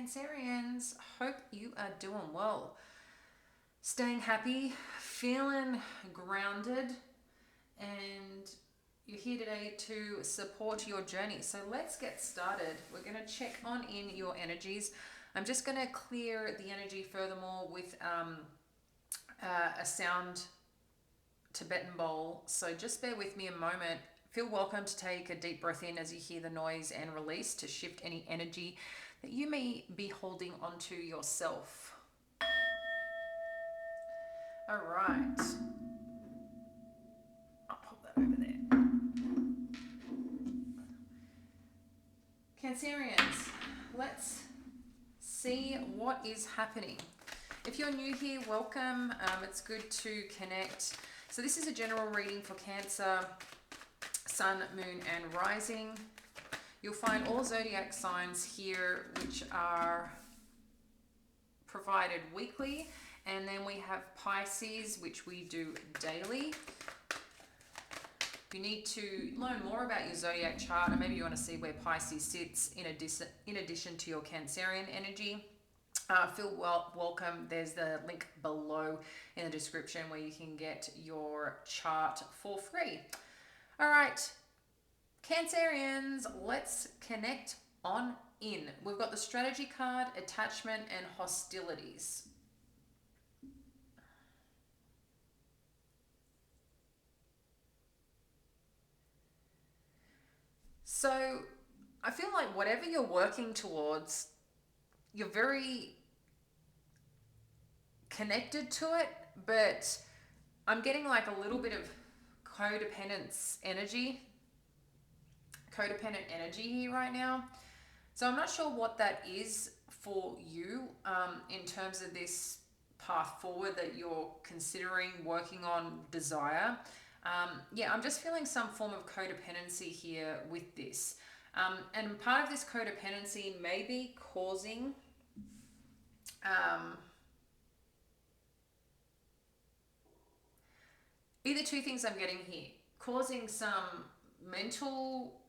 Cancerians, hope you are doing well. Staying happy, feeling grounded, and you're here today to support your journey. So let's get started. We're going to check on in your energies. I'm just going to clear the energy furthermore with a sound Tibetan bowl. So just bear with me a moment. Feel welcome to take a deep breath in as you hear the noise and release to shift any energy that you may be holding onto yourself. All right. I'll pop that over there. Cancerians, let's see what is happening. If you're new here, welcome. It's good to connect. So this is a general reading for Cancer, Sun, Moon, and Rising. You'll find all zodiac signs here, which are provided weekly. And then we have Pisces, which we do daily. If you need to learn more about your zodiac chart, and maybe you want to see where Pisces sits in addition to your Cancerian energy, feel welcome. There's the link below in the description where you can get your chart for free. All right, Cancerians, let's connect on in. We've got the strategy card, attachment, and hostilities. So I feel like whatever you're working towards, you're very connected to it, but I'm getting like a little bit of codependent energy here right now. So I'm not sure what that is for you in terms of this path forward that you're considering working on desire. I'm just feeling some form of codependency here with this. And part of this codependency may be causing either two things I'm getting here. Causing some mental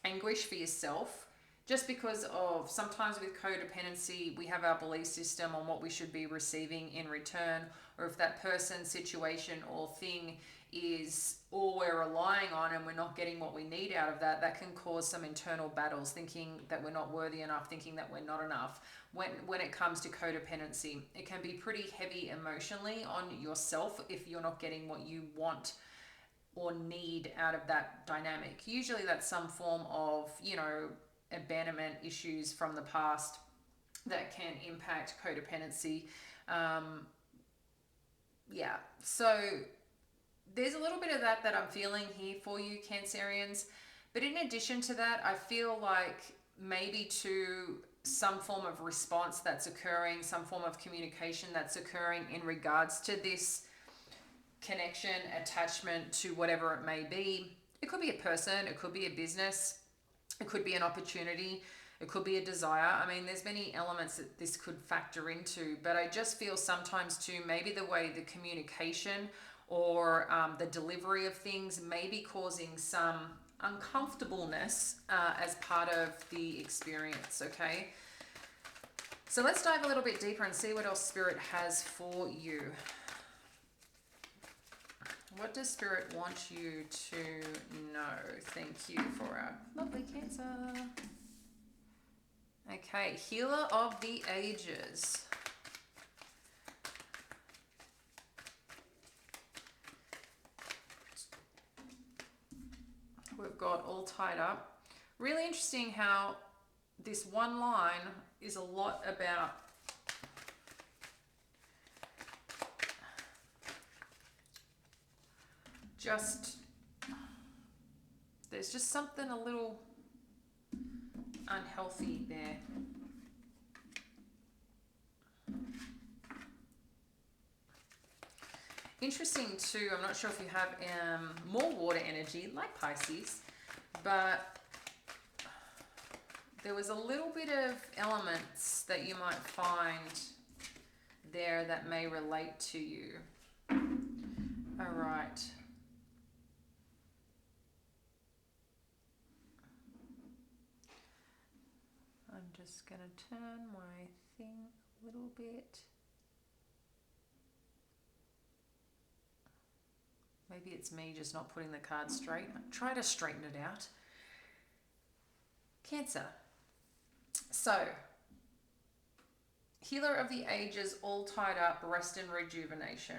anguish for yourself, just because of sometimes with codependency, we have our belief system on what we should be receiving in return, or if that person, situation, or thing is all we're relying on and we're not getting what we need out of that, that can cause some internal battles, thinking that we're not worthy enough, thinking that we're not enough. When it comes to codependency, it can be pretty heavy emotionally on yourself if you're not getting what you want or need out of that dynamic. Usually that's some form of, abandonment issues from the past that can impact codependency. So there's a little bit of that I'm feeling here for you, Cancerians. But in addition to that, I feel like maybe to some form of response that's occurring, some form of communication that's occurring in regards to this connection, attachment to whatever it may be. It could be a person, it could be a business, it could be an opportunity, it could be a desire. I mean, there's many elements that this could factor into, but I just feel sometimes too, maybe the way the communication or the delivery of things may be causing some uncomfortableness as part of the experience, okay? So let's dive a little bit deeper and see what else Spirit has for you. What does Spirit want you to know? Thank you for our lovely Cancer. Okay, Healer of the Ages. We've got all tied up. Really interesting how this one line is a lot about there's just something a little unhealthy there. Interesting too, I'm not sure if you have more water energy like Pisces, but there was a little bit of elements that you might find there that may relate to you. All right. I'm just going to turn my thing a little bit. Maybe it's me just not putting the card straight. Try to straighten it out. Cancer. So, Healer of the Ages, all tied up, rest and rejuvenation.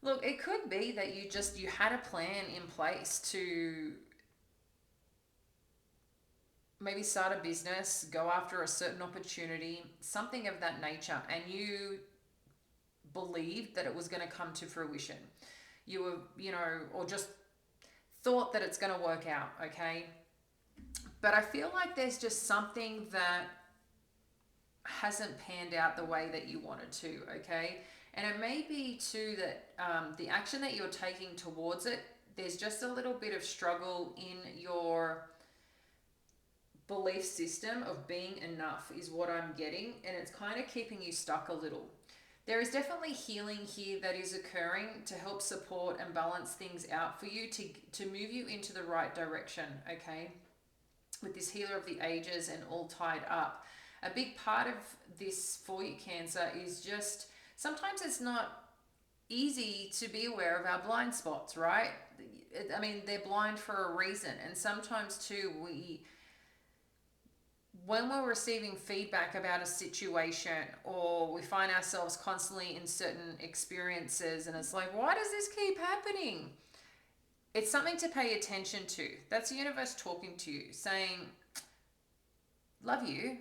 Look, it could be that you had a plan in place to maybe start a business, go after a certain opportunity, something of that nature, and you believed that it was going to come to fruition. You were, or just thought that it's going to work out, okay? But I feel like there's just something that hasn't panned out the way that you wanted to, okay? And it may be too that the action that you're taking towards it, there's just a little bit of struggle in your belief system of being enough is what I'm getting, and it's kind of keeping you stuck a little. There is definitely healing here that is occurring to help support and balance things out for you to move you into the right direction, okay? With this Healer of the Ages and all tied up. A big part of this for you, Cancer, is just sometimes it's not easy to be aware of our blind spots, right? I mean, they're blind for a reason. And sometimes too, when we're receiving feedback about a situation, or we find ourselves constantly in certain experiences and it's like, why does this keep happening? It's something to pay attention to. That's the universe talking to you, saying, love you,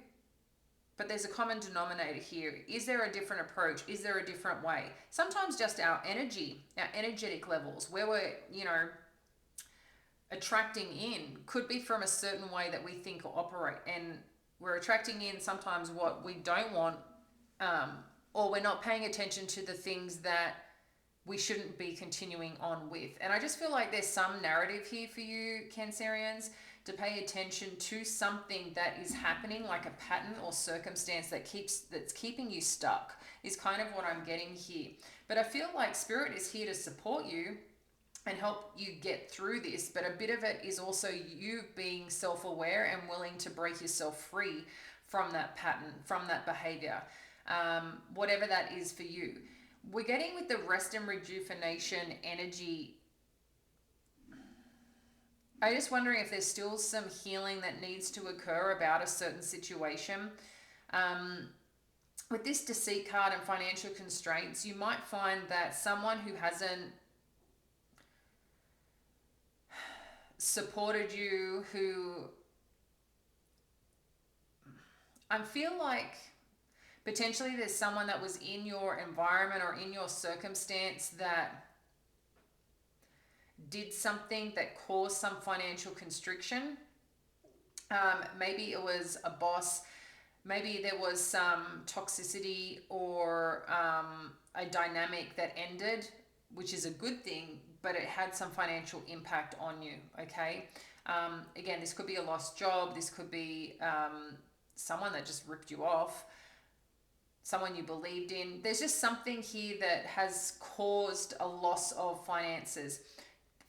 but there's a common denominator here. Is there a different approach? Is there a different way? Sometimes just our energy, our energetic levels, where we're, attracting in could be from a certain way that we think or operate. And we're attracting in sometimes what we don't want, or we're not paying attention to the things that we shouldn't be continuing on with. And I just feel like there's some narrative here for you, Cancerians, to pay attention to something that is happening, like a pattern or circumstance that's keeping you stuck, is kind of what I'm getting here. But I feel like Spirit is here to support you and help you get through this, but a bit of it is also you being self-aware and willing to break yourself free from that pattern, from that behavior, whatever that is for you. We're getting with the rest and rejuvenation energy. I'm just wondering if there's still some healing that needs to occur about a certain situation. With this Deceit card and financial constraints, you might find that someone who hasn't supported you, who I feel like potentially there's someone that was in your environment or in your circumstance that did something that caused some financial constriction. Maybe it was a boss, maybe there was some toxicity or a dynamic that ended, which is a good thing, but it had some financial impact on you, okay? Again, this could be a lost job. This could be someone that just ripped you off, someone you believed in. There's just something here that has caused a loss of finances.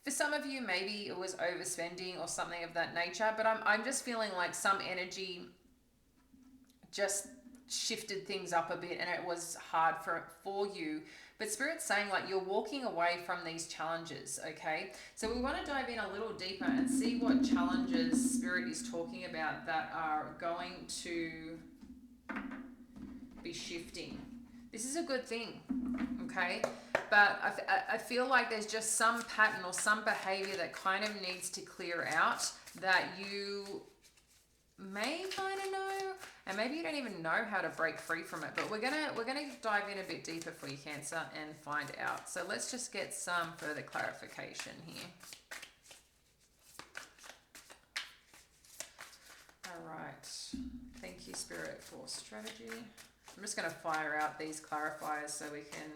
For some of you, maybe it was overspending or something of that nature, but I'm just feeling like some energy just shifted things up a bit and it was hard for you. But Spirit's saying like you're walking away from these challenges, okay? So we want to dive in a little deeper and see what challenges Spirit is talking about that are going to be shifting. This is a good thing, okay? But I feel like there's just some pattern or some behavior that kind of needs to clear out that you may kind of know, and maybe you don't even know how to break free from it. But we're gonna dive in a bit deeper for you, Cancer, and find out. So let's just get some further clarification here. All right. Thank you, Spirit, for strategy. I'm just going to fire out these clarifiers so we can...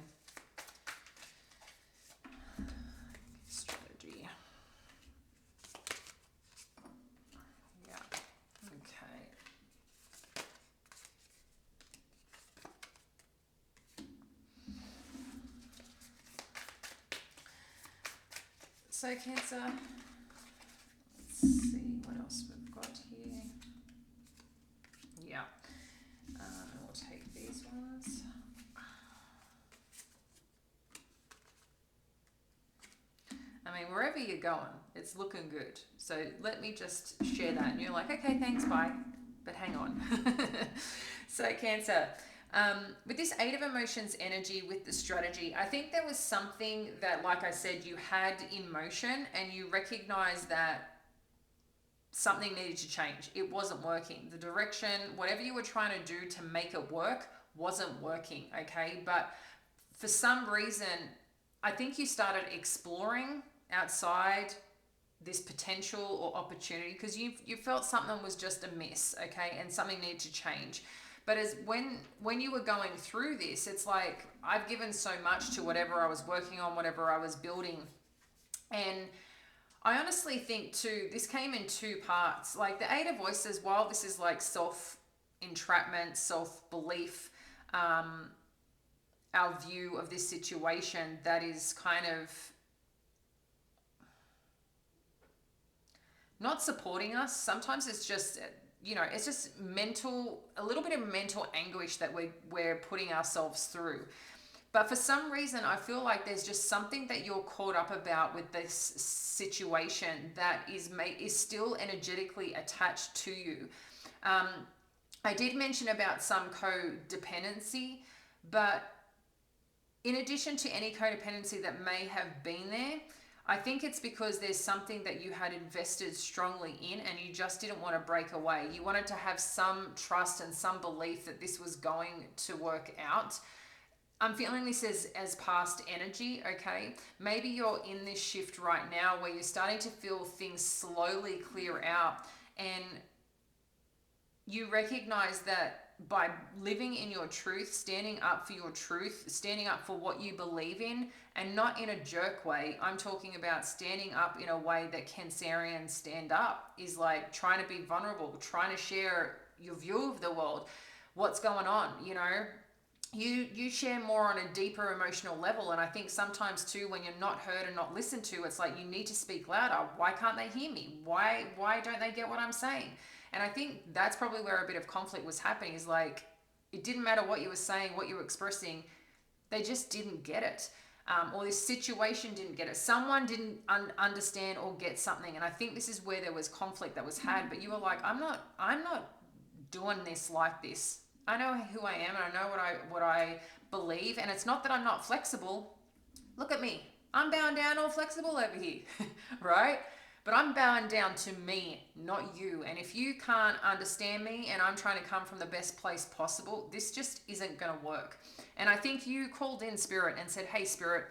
Strategy. Yeah. Okay. So Cancer, let's see what else we've got here. Yeah, we'll take these ones. I mean, wherever you're going, it's looking good. So let me just share that. And you're like, okay, thanks, bye. But hang on. So Cancer, with this Eight of Emotions energy with the strategy, I think there was something that, like I said, you had in motion and you recognized that something needed to change. It wasn't working. The direction, whatever you were trying to do to make it work, wasn't working, okay? But for some reason, I think you started exploring outside this potential or opportunity because you felt something was just amiss, okay, and something needed to change. But as when you were going through this, it's like I've given so much to whatever I was working on, whatever I was building, and I honestly think too, this came in two parts. Like the Eight of Voices, while this is like self entrapment, self belief, our view of this situation that is kind of not supporting us. Sometimes it's just, it's just mental, a little bit of mental anguish that we're putting ourselves through. But for some reason, I feel like there's just something that you're caught up about with this situation that is still energetically attached to you. I did mention about some codependency, but in addition to any codependency that may have been there, I think it's because there's something that you had invested strongly in and you just didn't want to break away. You wanted to have some trust and some belief that this was going to work out. I'm feeling this as past energy, okay? Maybe you're in this shift right now where you're starting to feel things slowly clear out and you recognize that by living in your truth, standing up for your truth, standing up for what you believe in, and not in a jerk way. I'm talking about standing up in a way that Cancerians stand up, is like trying to be vulnerable, trying to share your view of the world, what's going on, You share more on a deeper emotional level, and I think sometimes too when you're not heard and not listened to, it's like you need to speak louder. Why can't they hear me? Why don't they get what I'm saying? And I think that's probably where a bit of conflict was happening, is like it didn't matter what you were saying, what you were expressing, they just didn't get it. Or this situation didn't get it. Someone didn't understand or get something, and I think this is where there was conflict that was had. But you were like, I'm not doing this like this. I know who I am and I know what I believe, and it's not that I'm not flexible. Look at me. I'm bowing down all flexible over here, right? But I'm bowing down to me, not you. And if you can't understand me and I'm trying to come from the best place possible, this just isn't going to work. And I think you called in Spirit and said, hey, Spirit,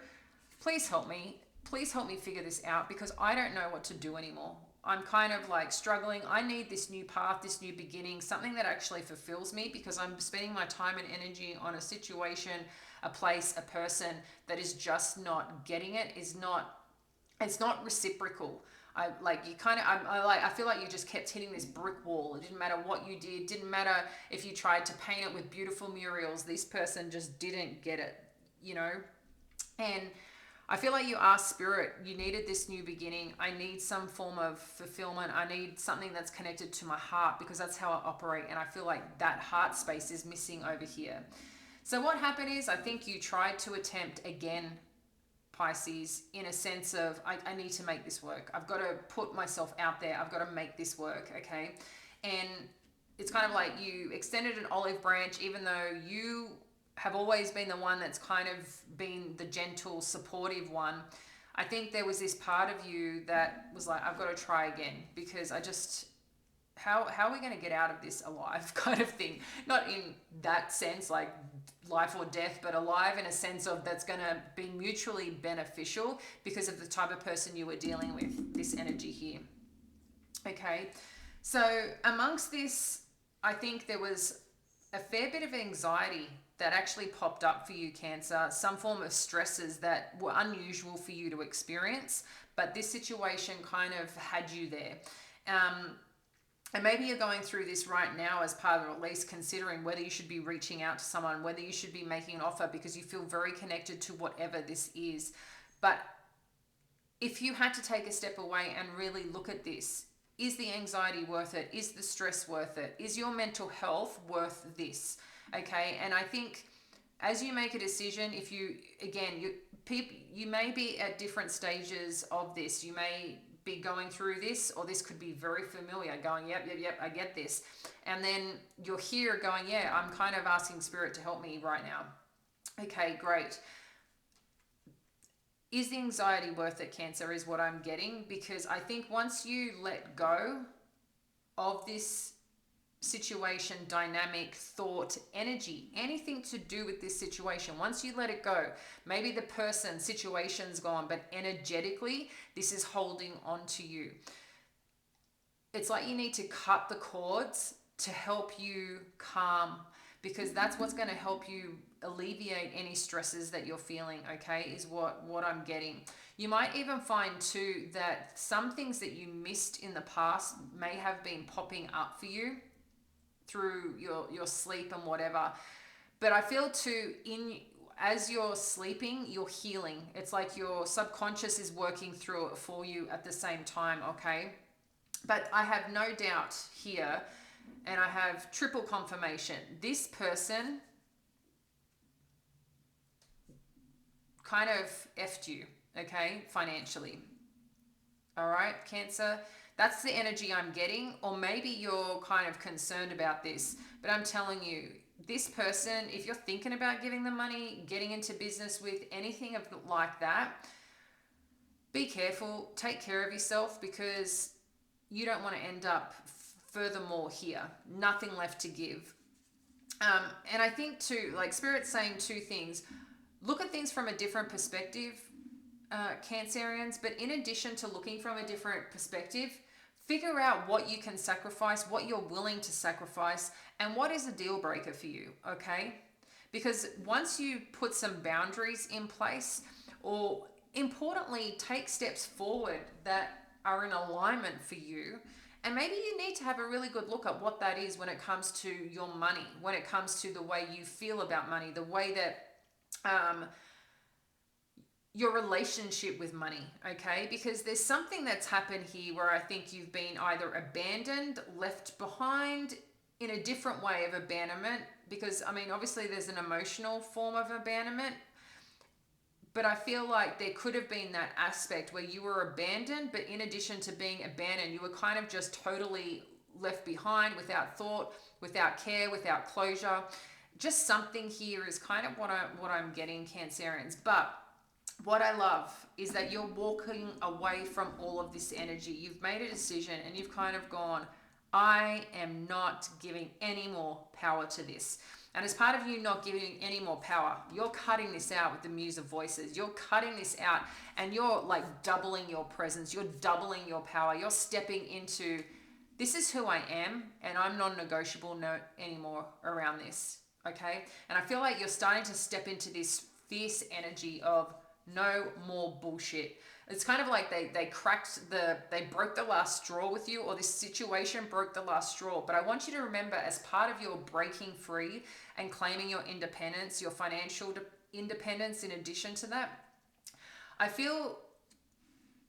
please help me. Please help me figure this out because I don't know what to do anymore. I'm kind of like struggling. I need this new path, this new beginning, something that actually fulfills me because I'm spending my time and energy on a situation, a place, a person that is just not getting it, it's not reciprocal. I feel like you just kept hitting this brick wall. It didn't matter what you did, didn't matter if you tried to paint it with beautiful murals, this person just didn't get it, And I feel like you asked Spirit, you needed this new beginning. I need some form of fulfillment. I need something that's connected to my heart because that's how I operate. And I feel like that heart space is missing over here. So what happened is I think you tried to attempt again, Pisces, in a sense of I need to make this work. I've got to put myself out there. I've got to make this work, okay? And it's kind of like you extended an olive branch even though you have always been the one that's kind of been the gentle, supportive one. I think there was this part of you that was like, I've got to try again because how are we going to get out of this alive kind of thing? Not in that sense, like life or death, but alive in a sense of that's going to be mutually beneficial because of the type of person you were dealing with, this energy here. Okay, so amongst this, I think there was a fair bit of anxiety that actually popped up for you, Cancer, some form of stresses that were unusual for you to experience, but this situation kind of had you there. And maybe you're going through this right now as part of at least considering whether you should be reaching out to someone, whether you should be making an offer because you feel very connected to whatever this is. But if you had to take a step away and really look at this, is the anxiety worth it? Is the stress worth it? Is your mental health worth this? Okay. And I think as you make a decision, if you, again, you may be at different stages of this. You may be going through this, or this could be very familiar, going, yep, I get this. And then you're here going, yeah, I'm kind of asking Spirit to help me right now. Okay, great. Is the anxiety worth it, Cancer, is what I'm getting, because I think once you let go of this situation, dynamic, thought, energy, anything to do with this situation, once you let it go, maybe the person, situation's gone, but energetically, this is holding on to you. It's like you need to cut the cords to help you calm, because that's what's going to help you alleviate any stresses that you're feeling, okay, is what I'm getting. You might even find too that some things that you missed in the past may have been popping up for you through your sleep and whatever. But I feel too, as you're sleeping, you're healing. It's like your subconscious is working through it for you at the same time, okay? But I have no doubt here, and I have triple confirmation, this person kind of effed you, okay, financially. All right, Cancer, that's the energy I'm getting. Or maybe you're kind of concerned about this, but I'm telling you, this person, if you're thinking about giving them money, getting into business with anything like that, be careful, take care of yourself, because you don't want to end up furthermore here, nothing left to give. And I think too, like Spirit's saying two things. Look at things from a different perspective, Cancerians, but in addition to looking from a different perspective, figure out what you can sacrifice, what you're willing to sacrifice, and what is a deal breaker for you, okay? Because once you put some boundaries in place, or importantly, take steps forward that are in alignment for you, and maybe you need to have a really good look at what that is when it comes to your money, when it comes to the way you feel about money, the way that your relationship with money, okay? Because there's something that's happened here where I think you've been either abandoned, left behind, in a different way of abandonment. Because, I mean, obviously there's an emotional form of abandonment, but I feel like there could have been that aspect where you were abandoned, but in addition to being abandoned, you were kind of just totally left behind, without thought, without care, without closure. Just something here is kind of what I'm getting, Cancerians. But what I love is that you're walking away from all of this energy. You've made a decision and you've kind of gone, I am not giving any more power to this. And as part of you not giving any more power, you're cutting this out with the Muse of Voices. You're cutting this out and you're like doubling your presence. You're doubling your power. You're stepping into, this is who I am, and I'm non-negotiable anymore around this, okay? And I feel like you're starting to step into this fierce energy of no more bullshit. It's kind of like they broke the last straw with you, or this situation broke the last straw. But I want you to remember, as part of your breaking free and claiming your independence, your financial independence in addition to that, I feel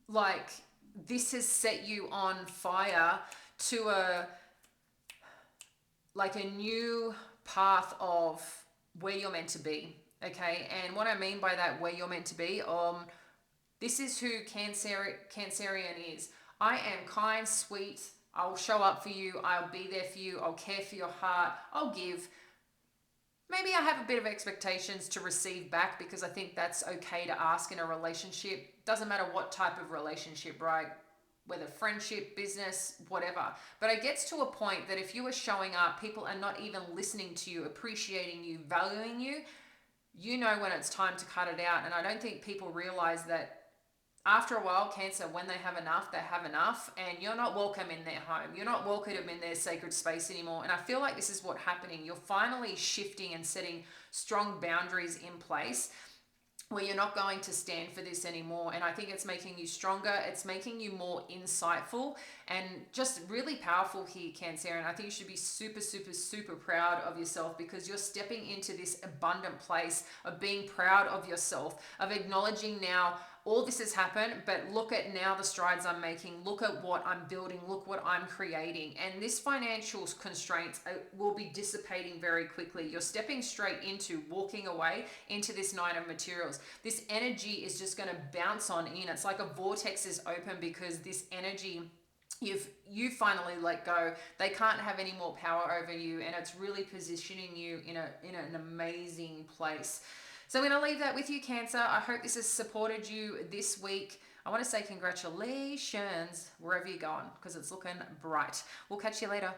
like this has set you on fire to a new path of where you're meant to be. Okay, and what I mean by that, where you're meant to be, this is who Cancerian is. I am kind, sweet. I'll show up for you. I'll be there for you. I'll care for your heart. I'll give. Maybe I have a bit of expectations to receive back, because I think that's okay to ask in a relationship. Doesn't matter what type of relationship, right? Whether friendship, business, whatever. But it gets to a point that if you are showing up, people are not even listening to you, appreciating you, valuing you, you know when it's time to cut it out. And I don't think people realize that after a while, Cancer, when they have enough, and you're not welcome in their home. You're not welcome in their sacred space anymore. And I feel like this is what's happening. You're finally shifting and setting strong boundaries in place where you're not going to stand for this anymore. And I think it's making you stronger. It's making you more insightful. and just really powerful here, Cancer. And I think you should be super, super, super proud of yourself, because you're stepping into this abundant place of being proud of yourself, of acknowledging now all this has happened, but look at now the strides I'm making. Look at what I'm building. Look what I'm creating. And this financial constraints will be dissipating very quickly. You're stepping straight into walking away into this Knight of Materials. This energy is just going to bounce on in. It's like a vortex is open, because this energy, you finally let go. They can't have any more power over you, and it's really positioning you in an amazing place. So I'm going to leave that with you, Cancer. I hope this has supported you this week. I want to say congratulations wherever you're going, because it's looking bright. We'll catch you later.